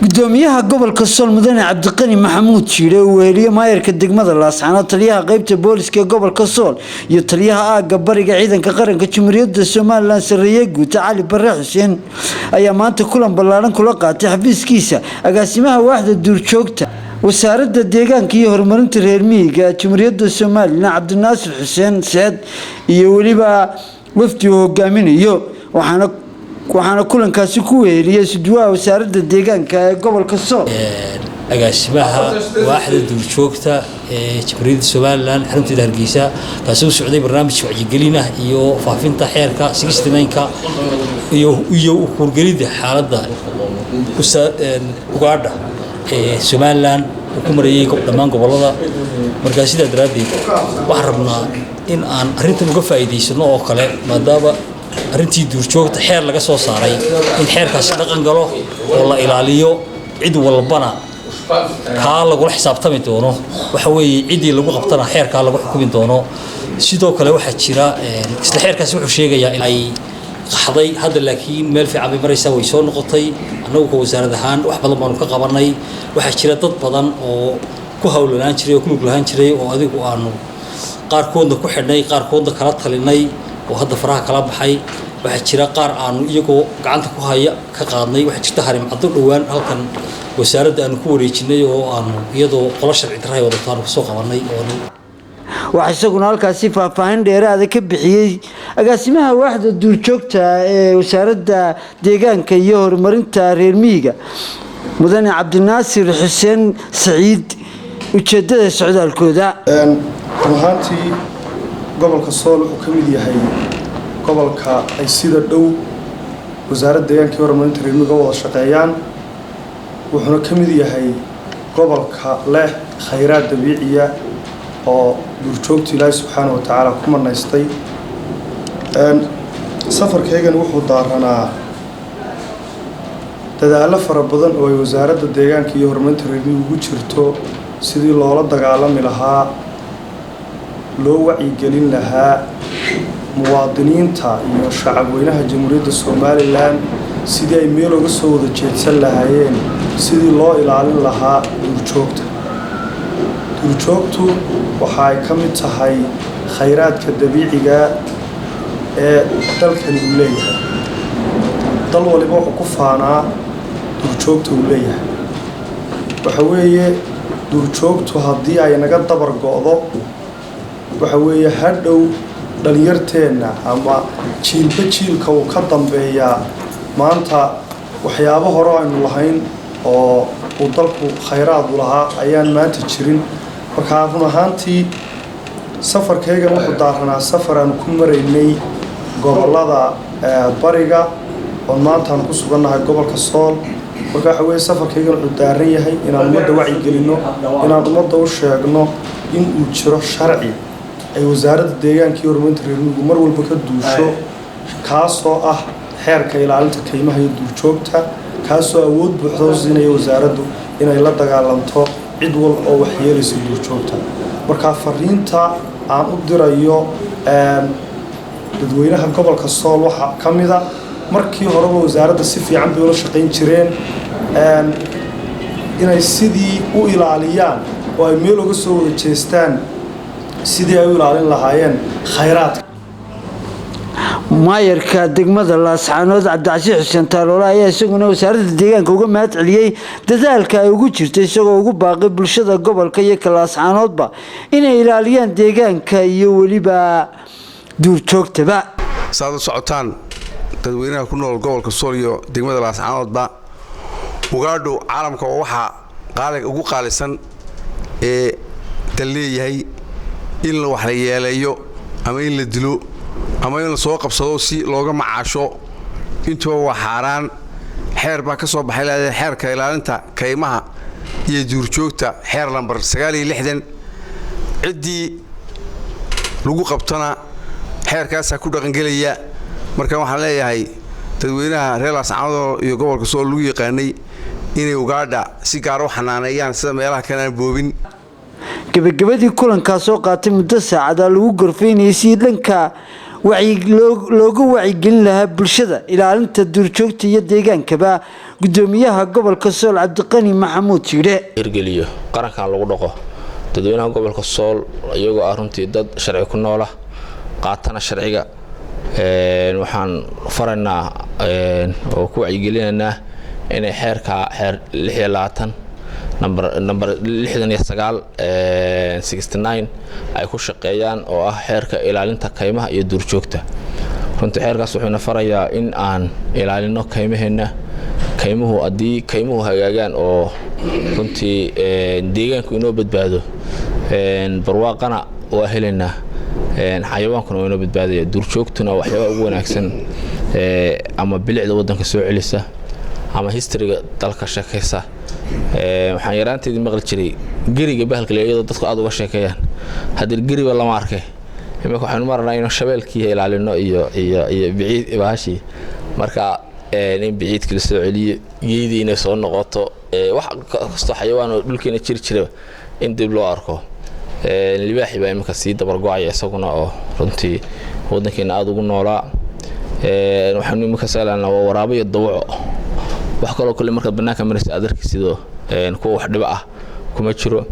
gudoomiyaha gobolka Sool Mudane Cabdiqani Maxamuud Jiire oo weeriye maayarka degmada Laascaanood taliyaha qaybta booliska gobolka Sool iyo taliyaha aaga bariga ciidanka qaranka Jamhuuriyadda Soomaaliland Sarreeye Guud Cali Barre Xuseen ayaa maanta kulan ballaaran kula qaatay xafiiskiisa agaasimaha waaxda duurjoogta wasaaradda deegaanka iyo horumarinta reer miyiga Jamhuuriyadda Soomaaliland Cabdinaasir Xuseen Saad iyo waliba wafdi hogaaminayo waxaana kulankaasi ku weeriyay sidoo wasaaradda deegaanka ee gobolka Sool agaasimaha waaxda duurjoogta ee Jamhuuriyadda Soomaaliland xarunta Hargeysa kaasoo socday barnaamij wacyigelin ah iyo faafinta xeerka 69ka iyo u hurgelida xaaladda ugaadha ee Soomaaliland ku marayay dhammaan gobolada marka sida daraadeed waxaan rabnaa in aan arrintan uga faa'iideysano oo kale maadaama arrintii duurjoogta xeer laga soo saaray in xeerkaasi dhaqan galo oo la ilaaliyo cid walbana ka lagu xisaabtami doono waxa weeye cidii lagu qabtana xeerka lagu xukumi doono sidoo kale waxa jira isla xeerkaasi wuxuu sheegayaa in ay qaxday hadda laakiin meel fiican bay maraysaa way soo noqotay anagu wasaaradda ahaan wax badan baan ka qabanay waxa jira dad badan oo ku hawlanaan jiray oo ku lug lahaan jiray oo adigu aanu qaarkoodna ku xidhnay qaarkoodna kala talinay oo hadda faraha kala baxay waxa jira qaar aanu iyagoo gacanta ku haya ka qaadnay waxa jirta harim cad dhawaan halkan wasaaradda aanu ku wareejinay oo aanu iyadoo qolo sharci darro wadataan ku soo qabanay oo waxa isaguna halkaasi faahfaahin dheeraad ah ka bixiyay agaasimaha waaxda duurjoogta ee wasaaradda deegaanka iyo horumarinta reer miyiga Mudane Cabdinaasir Xuseen Saciid ujeedada socdaalkooda ruuxantii gobolka Sool uu ka mid yahay gobolka ay sida dhow wasaaradda deegaanka iyo horumarinta reer miyiga wada shaqeeyaan wuxuuna ka mid yahay gobolka leh khayraad dabiiciya oo duurjoogta Ilaahay subxaanahu wa tacaala ku manaystay safarkaygan wuxuu daaranaa dadaalo fara badan oo ay wasaaradda deegaanka iyo horumarinta reer miyiga ugu jirto sidii loola dagaalami lahaa loo wacyigelin lahaa muwaadiniinta iyo shacabweynaha Jamhuuriyadda Soomaaliland sidii ay meel uga soo wada jeedsan lahaayeen sidii loo ilaalin lahaa duurjoogtu waxa ay ka mid tahay khayraadka dabiiciga ee dalkani uu leeyahay dal waliba wuxuu ku faanaa duurjoogta uu leeyahay waxa weeye duurjoogtu haddii ay naga dabar go'do waxa weeye hadhow dhalinyarteena ama jiilba jiilka uu ka dambeeyaa maanta waxyaabo hore aynu lahayn oo uu dalku khayraad u lahaa ayaan maanta jirin marka run ahaantii safarkaygan wuxuu daaranaa safar aan ku maraynay gobolada bariga oo maanta aan ku sugannahay gobolka Sool marka waxa weeye safarkaygan wuxuu daaran yahay inaan ummadda wacyigelino inaan ummadda u sheegno in uu jiro sharci ay wasaaradda deegaanka iyo horumarinta reer miyiga mar walba ka duusho kaasoo ah xeerka ilaalinta kaymaha iyo duurjoogta kaasoo awood buuxda u siinaya wasaaraddu inay la dagaalanto cid wal oo waxyeelaysa duurjoogta marka fariinta aan u dirayo dadweynaha gobolka Sool waxa ka mid ah markii horeba wasaaradda si fiican bay ula shaqayn jireen inay sidii u ilaaliyaan oo ay meel uga soo wada jeestaan sidii ay u ilaalin lahaayeen khayraadka maayarka degmada Laascaanood Cabdinaasir Xuseen Taaloole ayaa isaguna wasaaradda deegaanka uga mahad celiyay dadaalka ay ugu jirtay isagoo ugu baaqay bulshada gobolka iyo Laascaanoodba inay ilaaliyaan deegaanka iyo waliba duurjoogtaba saad u socotaan dadweynaha ku nool gobolka Sool iyo degmada Laascaanoodba ugaadhu caalamka waxa ugu qaalisan ee daleeyahay in la wax la yeelayo ama in la dilo ama in la soo qabsado si looga macaasho intuu waa xaraan xeer baa ka soo baxay leedahay xeerka ilaalinta kaymaha iyo duurjoogta xeer lambar 69 cidii lagu qabtana xeerkaas ku dhaqan galaya marka waxaan leeyahay dadweynaha reer Laascaanood iyo gobolka Sool lagu yaqaanay inay ugaadha si gaar ah xanaaneeyaan sida meelaha kale aan boobin gabagabadii kulankaas oo qaatay muddo saacada lagu gorfeynayay si dhanka loogu wacyigelin lahaa bulshada ilaalinta duurjoogta iyo deegaankaba gudoomiyaha gobolka Sool Cabdiqani Maxamuud Jiire hirgeliyo qarankan lagu dhaqo dadweynaha gobolka Sool iyagoo runtii dad sharci ku nool ah qaatana sharciga waxaan faraynaa oo ku wacyigelinaynaa inay xeerka xeer 26 number 69 ay ku shaqeeyaan oo ah xeerka ilaalinta kaymaha iyo duurjoogta runtii xeerkaas wuxuu farayaa in aan ilaalino kaymaheena kaymuhu adii kaymuhu hagaagaan oo runtii deegaanku inoo badbaado barwaaqana waa heleynaa xayawaankuna waa inoo badbaadaya duurjoogtuna waxyaabo ugu wanaagsan ama bilicda wadanka soo celisa ama historyga dalka shaqeysa waxaan yaraanteedii maqal jiray gariga bahalka leeyahay dadku aad uga sheekeeyaan hadii gariba lama arkay imika waxaan marnaa inuu shabeelkii ilaalino iyo biciid ibaashi marka in biciidka la soo celiyo geedii inay soo noqoto wax kasto xayawaan oo dhulkeena jira in dib loo arko libaaxi baa imika sii dabar go'ay isaguna oo runtii wadankeena aad ugu noolaa waxaan imika salaanaa waraabo iyo dawaco wax kale kale marka banaanka maraysa adarkiisidoo kuwa wax dhiba ah kuma jiro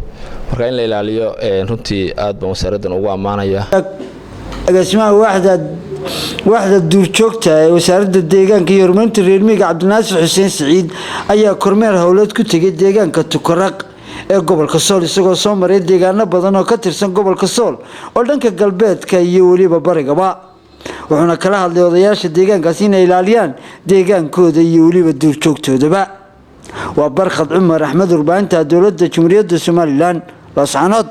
marka in la ilaaliyo runtii aad baan wasaaraddan ugu amaanaya agaasimaha waaxda duurjoogta ee wasaaradda deegaanka iyo horumarinta reer miyiga Cabdinaasir Xuseen Saciid ayaa kormeer hawleed ku tagay deegaanka Tukaraq ee gobolka Sool isagoo soo maray deegaano badan oo ka tirsan gobolka Sool oo dhanka galbeedka iyo waliba barigaba wuxuuna kala hadlay odayaasha deegaankaas inay ilaaliyaan deegaankooda iyo waliba duurjoogtoodaba waa Barkhad Cumar Axmed warbaahinta dowladda Jamhuuriyadda Soomaaliland Laascaanood